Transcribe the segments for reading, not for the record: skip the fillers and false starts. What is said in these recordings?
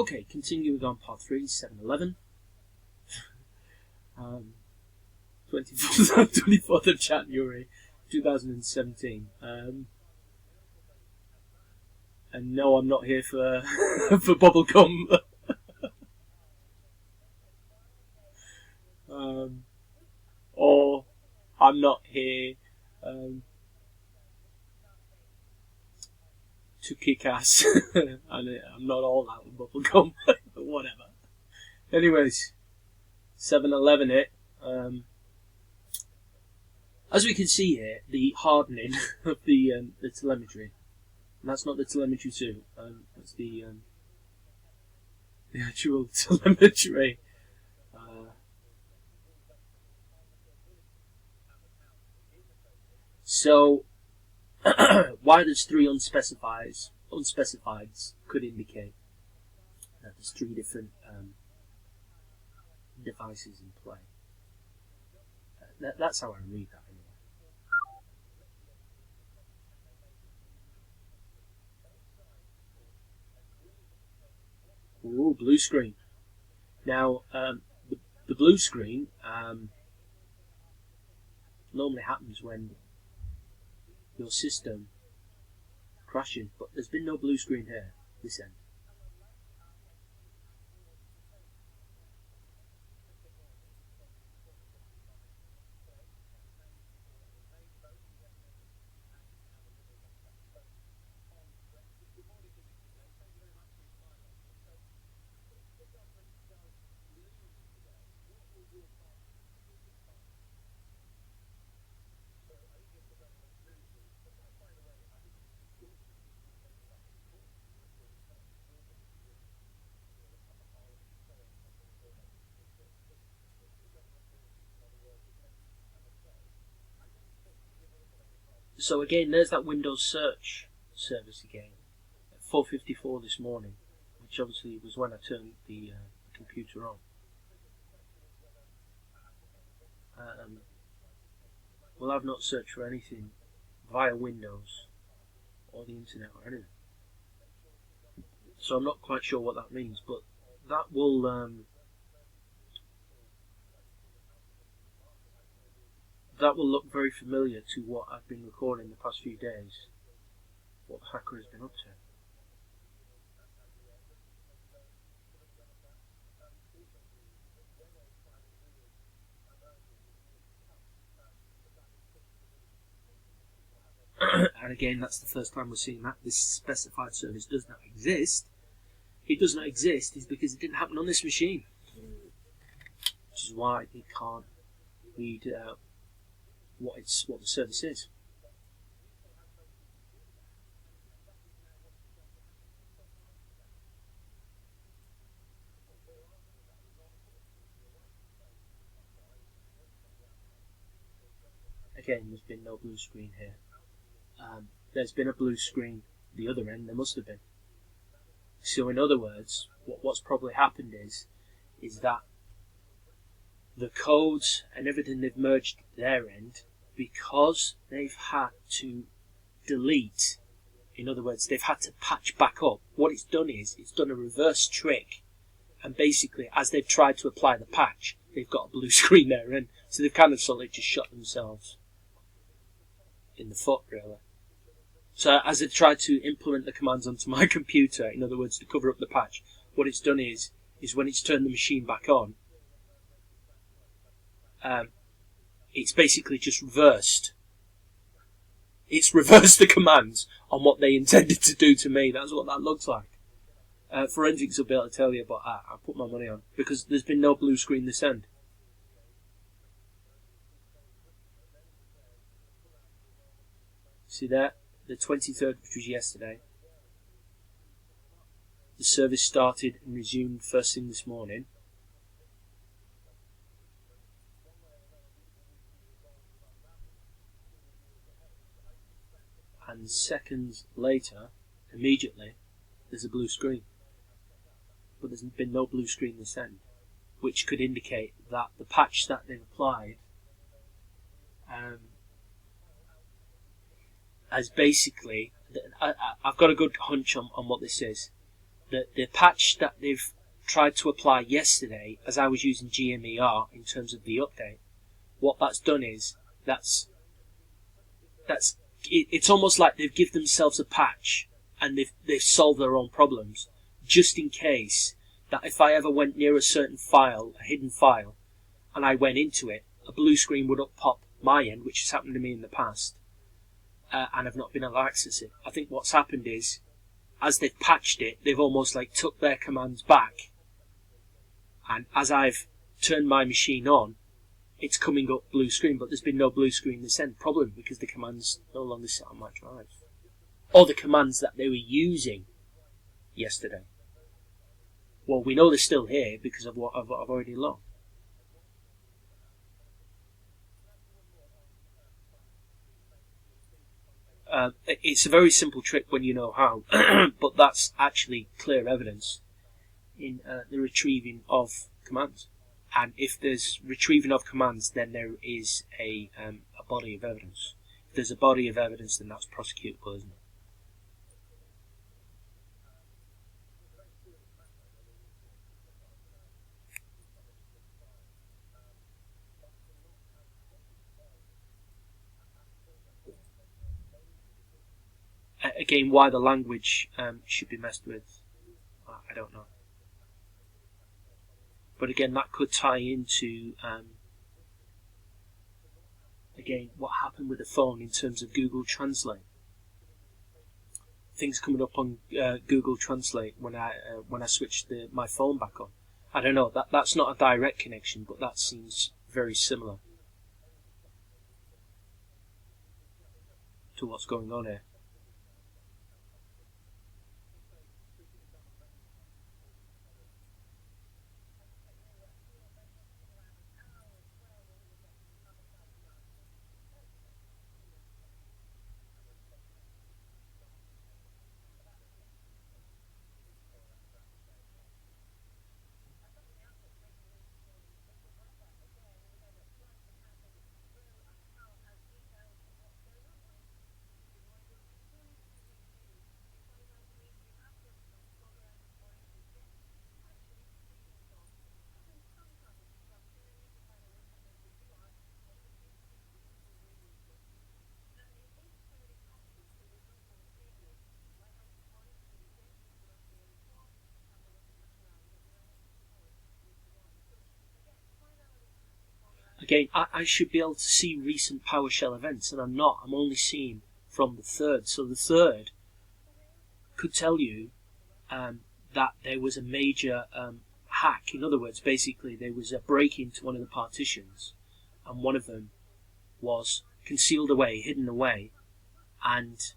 Okay, continuing on part 3, 7-11. 24th of January 2017. And no, I'm not here for for bubblegum. Or I'm not here to kick ass. And I'm not all out of bubblegum. But whatever. Anyways, 7-11 it. As we can see here, the hardening of the telemetry. And that's not the telemetry 2. That's the actual telemetry. So, why there's 3 unspecifieds could indicate that there's 3 different devices in play. That's how I read that anyway. Ooh, blue screen. Now, the blue screen normally happens when your system crashes, but there's been no blue screen here, this end. So again, there's that Windows search service again, at 4:54 this morning, which obviously was when I turned the computer on. Well, I've not searched for anything via Windows or the internet or anything, so I'm not quite sure what that means. But that will look very familiar to what I've been recording the past few days, what the hacker has been up to. And again, that's the first time we're seeing that. This specified service does not exist. It does not exist is because it didn't happen on this machine, which is why it can't read what the service is. Again, there's been no blue screen here. There's been a blue screen the other end. There must have been. So in other words, what's probably happened is that the codes and everything they've merged at their end, because they've had to delete, in other words, they've had to patch back up. What it's done is, it's done a reverse trick, and basically, as they've tried to apply the patch, they've got a blue screen there, and so they've kind of sort of just shot themselves in the foot, really. So as they've tried to implement the commands onto my computer, in other words, to cover up the patch, what it's done is when it's turned the machine back on, it's basically just reversed. It's reversed the commands on what they intended to do to me. That's what that looks like. Forensics will be able to tell you, but I put my money on, because there's been no blue screen this end. See there? The 23rd, which was yesterday. The service started and resumed first thing this morning. And seconds later, immediately, there's a blue screen. But there's been no blue screen this end, which could indicate that the patch that they've applied as basically, I've got a good hunch on what this is. the patch that they've tried to apply yesterday, as I was using GMER in terms of the update, what that's done is it's almost like they've given themselves a patch and they've solved their own problems, just in case that if I ever went near a certain file, a hidden file, and I went into it, a blue screen would up pop my end, which has happened to me in the past, and I've not been able to access it. I think what's happened is, as they've patched it, they've almost like took their commands back, and as I've turned my machine on, it's coming up blue screen, but there's been no blue screen this end. Probably because the commands no longer sit on my drive, or the commands that they were using yesterday. Well, we know they're still here because of what I've already logged. It's a very simple trick when you know how, but that's actually clear evidence in the retrieving of commands. And if there's retrieving of commands, then there is a body of evidence. If there's a body of evidence, then that's prosecutable, isn't it? Again, why the language should be messed with, I don't know. But again, that could tie into, again, what happened with the phone in terms of Google Translate. Things coming up on Google Translate when I switched my phone back on. I don't know, that's not a direct connection, but that seems very similar to what's going on here. Again, I should be able to see recent PowerShell events, and I'm not. I'm only seeing from the 3rd. So the 3rd could tell you that there was a major hack. In other words, basically, there was a break into one of the partitions, and one of them was concealed away, hidden away, and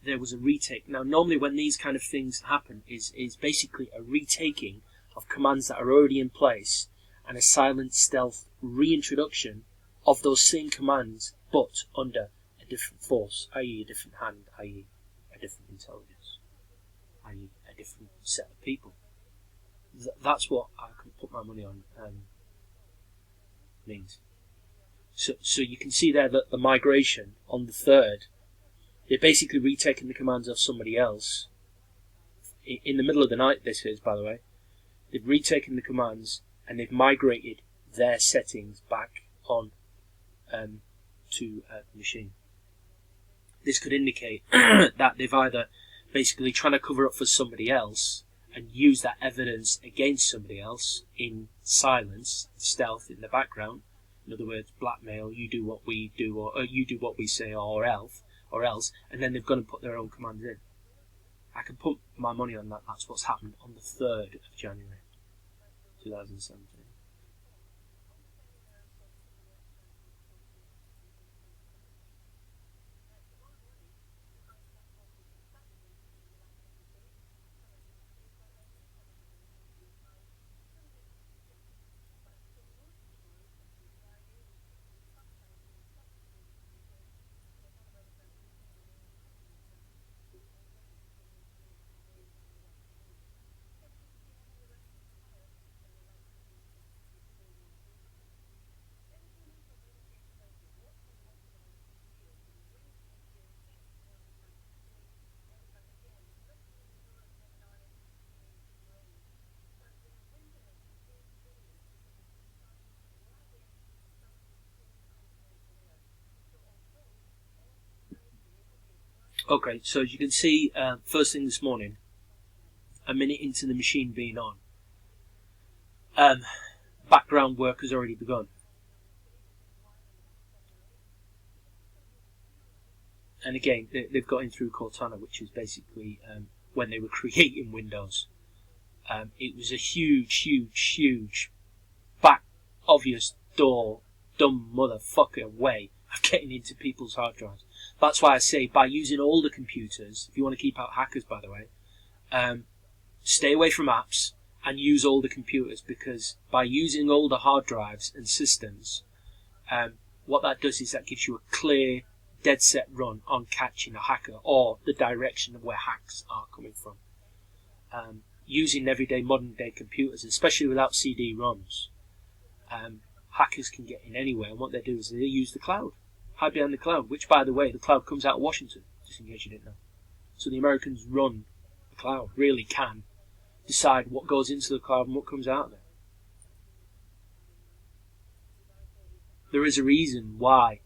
there was a retake. Now, normally when these kind of things happen, is basically a retaking of commands that are already in place, and a silent stealth reintroduction of those same commands, but under a different force, i.e. a different hand, i.e. a different intelligence, i.e. a different set of people. That's what I can put my money on means. So you can see there that the migration on the 3rd, they're basically retaking the commands of somebody else. In the middle of the night, this is, by the way. They've retaken the commands and they've migrated their settings back on to the machine. This could indicate that they've either basically trying to cover up for somebody else and use that evidence against somebody else in silence, stealth in the background. In other words, blackmail, you do what we do, or you do what we say, or else, and then they've gone and put their own commands in. I can put my money on that. That's what's happened on the 3rd of January 2017. Okay, so as you can see, first thing this morning, a minute into the machine being on, background work has already begun. And again, they've got in through Cortana, which is basically when they were creating Windows. It was a huge, back obvious door, dumb motherfucker way of getting into people's hard drives. That's why I say, by using older computers, if you want to keep out hackers, by the way, stay away from apps and use older computers, because by using older hard drives and systems, what that does is that gives you a clear, dead set run on catching a hacker or the direction of where hacks are coming from. Using everyday modern day computers, especially without CD-ROMs, hackers can get in anywhere, and what they do is they use the cloud, hide behind the cloud, which, by the way, the cloud comes out of Washington, just in case you didn't know. So the Americans run the cloud, really can decide what goes into the cloud and what comes out of it. There is a reason why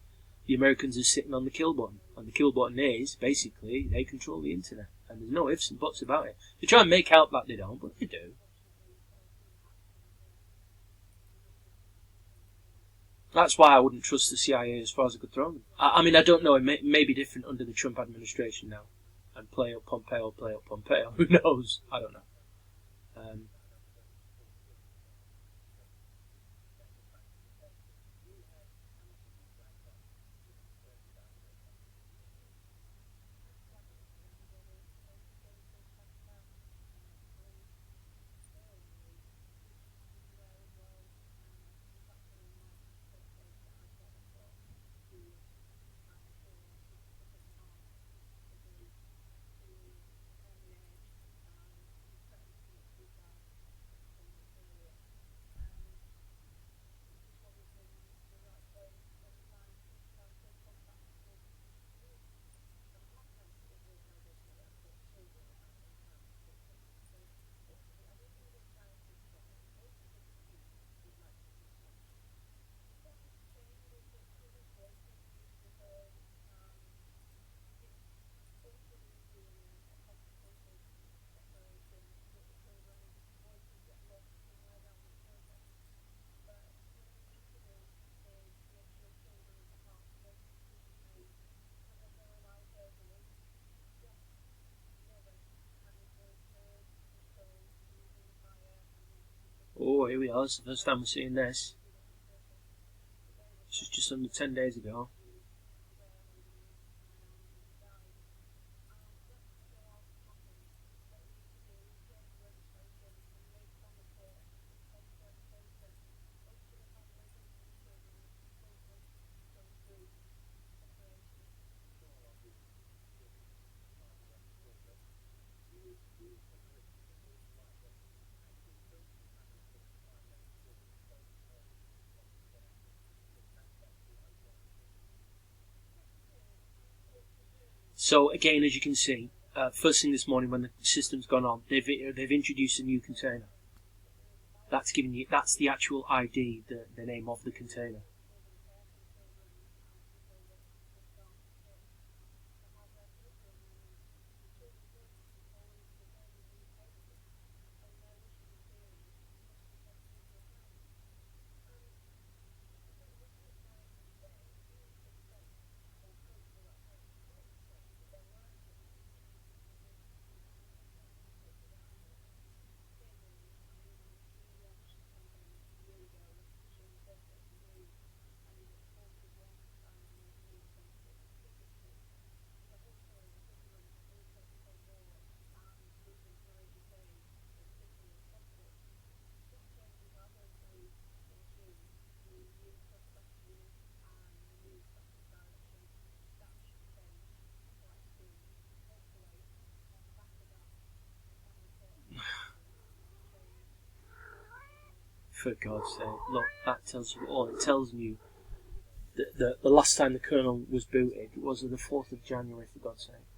the Americans are sitting on the kill button, and the kill button is, basically, they control the internet, and there's no ifs and buts about it. They try and make out that they don't, but they do. That's why I wouldn't trust the CIA as far as I could throw them. I mean, I don't know, it may be different under the Trump administration now. And play up Pompeo. Who knows? I don't know. Oh, here we are. It's the first time we're seeing this. This was just under 10 days ago. So again, as you can see, first thing this morning when the system's gone on, they've introduced a new container. That's the actual ID, the name of the container. For God's sake, look, that tells you all. It tells you that the last time the kernel was booted was on the 4th of January, for God's sake.